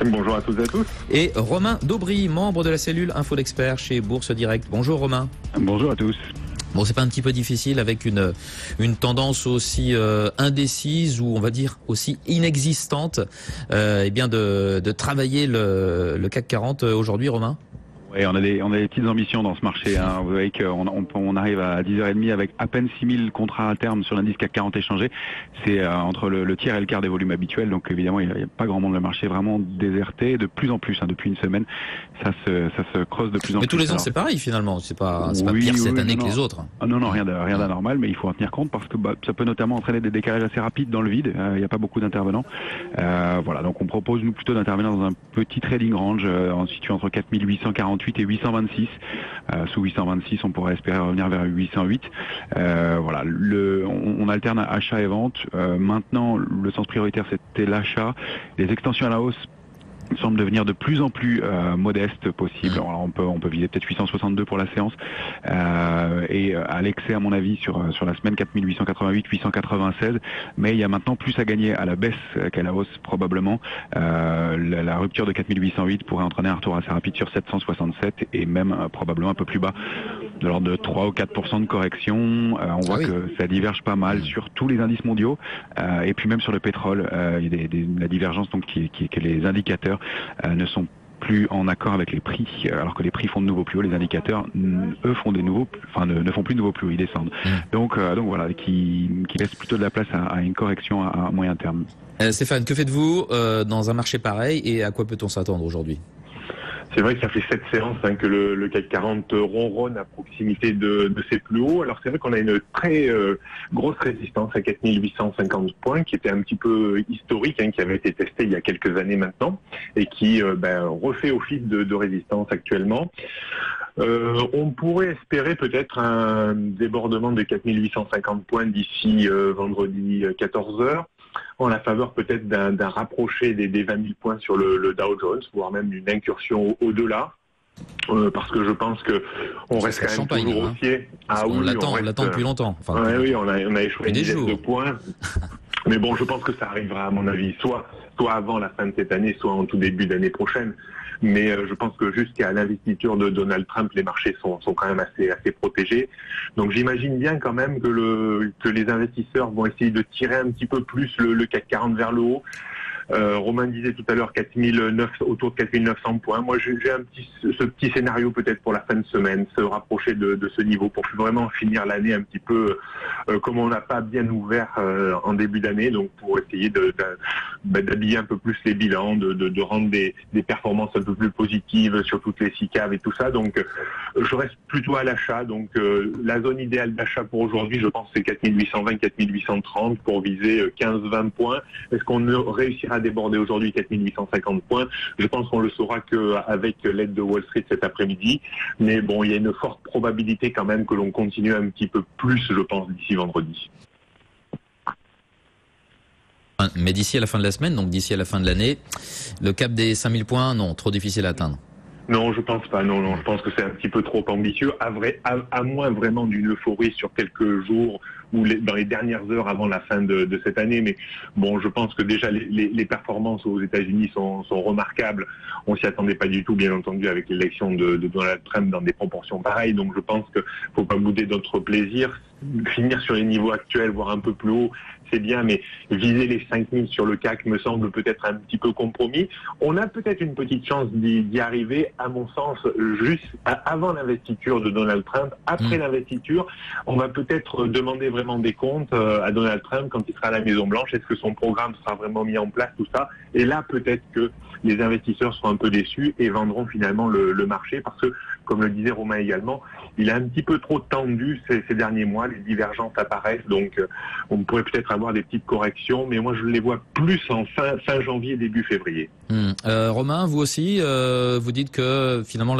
Bonjour à toutes et à tous. Et Romain Daubry, membre de la cellule Info d'Experts chez Bourse Direct. Bonjour Romain. Bonjour à tous. Bon, c'est pas un petit peu difficile avec une tendance aussi indécise ou on va dire aussi inexistante, de travailler le CAC 40 aujourd'hui, Romain? Oui, on a des petites ambitions dans ce marché. Hein. Vous voyez qu'on arrive à 10h30 avec à peine 6000 contrats à terme sur l'indice CAC 40 échangés. C'est entre le tiers et le quart des volumes habituels. Donc évidemment, il n'y a pas grand monde. Le marché est vraiment déserté de plus en plus. Hein, depuis une semaine, ça se creuse de plus en plus. Mais tous les ans, c'est pareil finalement. C'est pas pire cette année que les autres. Ah non, rien d'anormal, mais il faut en tenir compte parce que ça peut notamment entraîner des décalages assez rapides dans le vide. Il n'y a pas beaucoup d'intervenants. Voilà, donc on propose nous plutôt d'intervenir dans un petit trading range situé entre 4848 et 826. Sous 826, on pourrait espérer revenir vers 808. Voilà, on alterne achat et vente. Maintenant, le sens prioritaire, c'était l'achat. Les extensions à la hausse semble devenir de plus en plus modeste possible. Alors on peut viser peut-être 862 pour la séance et à l'excès à mon avis sur la semaine 4888, 896, mais il y a maintenant plus à gagner à la baisse qu'à la hausse probablement. La rupture de 4808 pourrait entraîner un retour assez rapide sur 767 et même probablement un peu plus bas de l'ordre de 3 ou 4% de correction. On voit que ça diverge pas mal sur tous les indices mondiaux et puis même sur le pétrole. Il y a la divergence donc que les indicateurs ne sont plus en accord avec les prix, alors que les prix font de nouveaux plus hauts, les indicateurs, eux, font ne font plus de nouveaux plus hauts, ils descendent. Donc voilà, qui laisse plutôt de la place à une correction à moyen terme. Stéphane, que faites-vous dans un marché pareil et à quoi peut-on s'attendre aujourd'hui ? C'est vrai que ça fait 7 séances que le CAC 40 ronronne à proximité de ses plus hauts. Alors c'est vrai qu'on a une très grosse résistance à 4850 points qui était un petit peu historique, qui avait été testée il y a quelques années maintenant et qui refait office de résistance actuellement. On pourrait espérer peut-être un débordement des 4850 points d'ici vendredi 14h. En la faveur peut-être d'un rapproché des 20 000 points sur le Dow Jones, voire même d'une incursion au-delà. Parce que je pense que on reste quand même toujours haussier. On l'attend depuis longtemps. Enfin, oui, on a échoué une dizaine de points. Mais bon, je pense que ça arrivera à mon avis, soit avant la fin de cette année, soit en tout début d'année prochaine. Mais je pense que jusqu'à l'investiture de Donald Trump, les marchés sont quand même assez protégés. Donc j'imagine bien quand même que les investisseurs vont essayer de tirer un petit peu plus le CAC 40 vers le haut. Romain disait tout à l'heure autour de 4900 points. Moi, j'ai ce petit scénario peut-être pour la fin de semaine, se rapprocher de ce niveau pour vraiment finir l'année un petit peu comme on n'a pas bien ouvert en début d'année, donc pour essayer d'habiller un peu plus les bilans, de rendre des performances un peu plus positives sur toutes les SICAV et tout ça. Donc, je reste plutôt à l'achat. Donc, la zone idéale d'achat pour aujourd'hui, je pense, c'est 4820, 4830 pour viser 15-20 points. Est-ce qu'on réussira à déborder aujourd'hui 4850 points? Je pense qu'on le saura qu'avec l'aide de Wall Street cet après-midi. Mais bon, il y a une forte probabilité quand même que l'on continue un petit peu plus, je pense, d'ici vendredi. Mais d'ici à la fin de la semaine, donc d'ici à la fin de l'année, le cap des 5000 points, non, trop difficile à atteindre. Non, je pense pas. Non, je pense que c'est un petit peu trop ambitieux, à moins vraiment d'une euphorie sur quelques jours ou dans les dernières heures avant la fin de cette année. Mais bon, je pense que déjà les performances aux États-Unis sont remarquables. On s'y attendait pas du tout, bien entendu, avec l'élection de Donald Trump dans des proportions pareilles. Donc je pense que faut pas bouder d'autres plaisirs. Finir sur les niveaux actuels, voire un peu plus haut, c'est bien, mais viser les 5000 sur le CAC me semble peut-être un petit peu compromis. On a peut-être une petite chance d'y arriver, à mon sens, juste avant l'investiture de Donald Trump. Après l'investiture, on va peut-être demander vraiment des comptes à Donald Trump quand il sera à la Maison-Blanche. Est-ce que son programme sera vraiment mis en place, tout ça? Et là, peut-être que les investisseurs seront un peu déçus et vendront finalement le marché parce que, comme le disait Romain également, il a un petit peu trop tendu ces derniers mois, les divergences apparaissent, donc on pourrait peut-être avoir des petites corrections, mais moi je les vois plus en fin janvier, début février. Romain, vous aussi, vous dites que finalement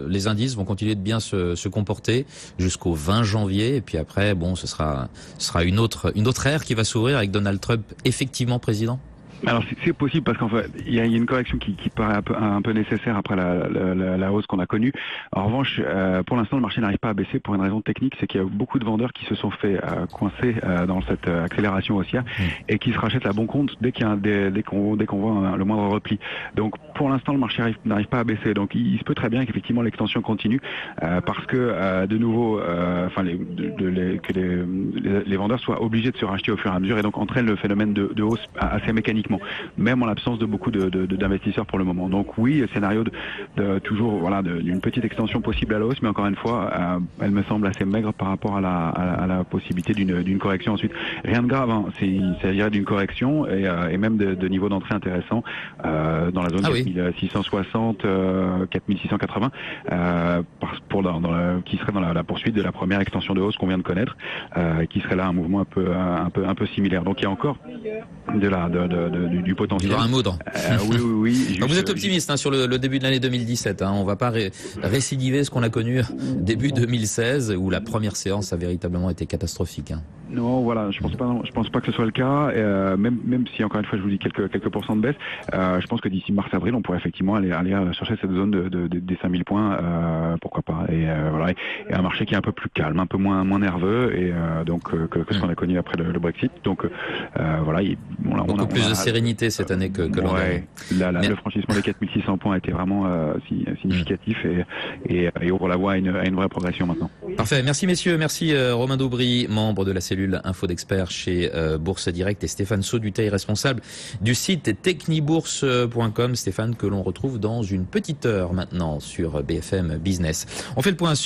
les indices vont continuer de bien se comporter jusqu'au 20 janvier, et puis après, bon, ce sera une autre ère qui va s'ouvrir avec Donald Trump effectivement président. Alors c'est possible parce qu'en fait il y a une correction qui paraît un peu nécessaire après la hausse qu'on a connue. En revanche, pour l'instant le marché n'arrive pas à baisser pour une raison technique, c'est qu'il y a beaucoup de vendeurs qui se sont fait coincer dans cette accélération haussière et qui se rachètent à bon compte dès qu'on voit le moindre repli. Donc pour l'instant le marché n'arrive pas à baisser. Donc il se peut très bien qu'effectivement l'extension continue parce que de nouveau, que les vendeurs soient obligés de se racheter au fur et à mesure et donc entraîne le phénomène de hausse assez mécaniquement, même en l'absence de beaucoup d'investisseurs pour le moment. Donc oui, scénario d'une petite extension possible à la hausse, mais encore une fois, elle me semble assez maigre par rapport à la possibilité d'une correction ensuite. Rien de grave, hein. Il s'agirait d'une correction et même de niveaux d'entrée intéressants dans la zone 4660, 4680, qui serait dans la poursuite de la première extension de hausse qu'on vient de connaître, qui serait là un mouvement un peu similaire. Donc il y a encore du potentiel. Du grain à moudre. Oui. Donc vous êtes optimiste sur le début de l'année 2017. On ne va pas récidiver ce qu'on a connu début 2016 où la première séance a véritablement été catastrophique. Non, voilà, je pense pas que ce soit le cas. Même si encore une fois je vous dis quelques pourcents de baisse, je pense que d'ici mars-avril on pourrait effectivement aller chercher cette zone des 5000 points, pourquoi pas. Et un marché qui est un peu plus calme, un peu moins nerveux et donc que ce qu'on a connu après le Brexit. Donc beaucoup plus de sérénité cette année que l'an dernier. Le franchissement des 4600 points a été vraiment significatif et ouvre la voie à une vraie progression maintenant. Parfait, merci messieurs, merci Romain Daubry, membre de la cellule Info d'Experts chez Bourse Direct et Stéphane Sauduteil, responsable du site technibourse.com. Stéphane que l'on retrouve dans une petite heure maintenant sur BFM Business. On fait le point sur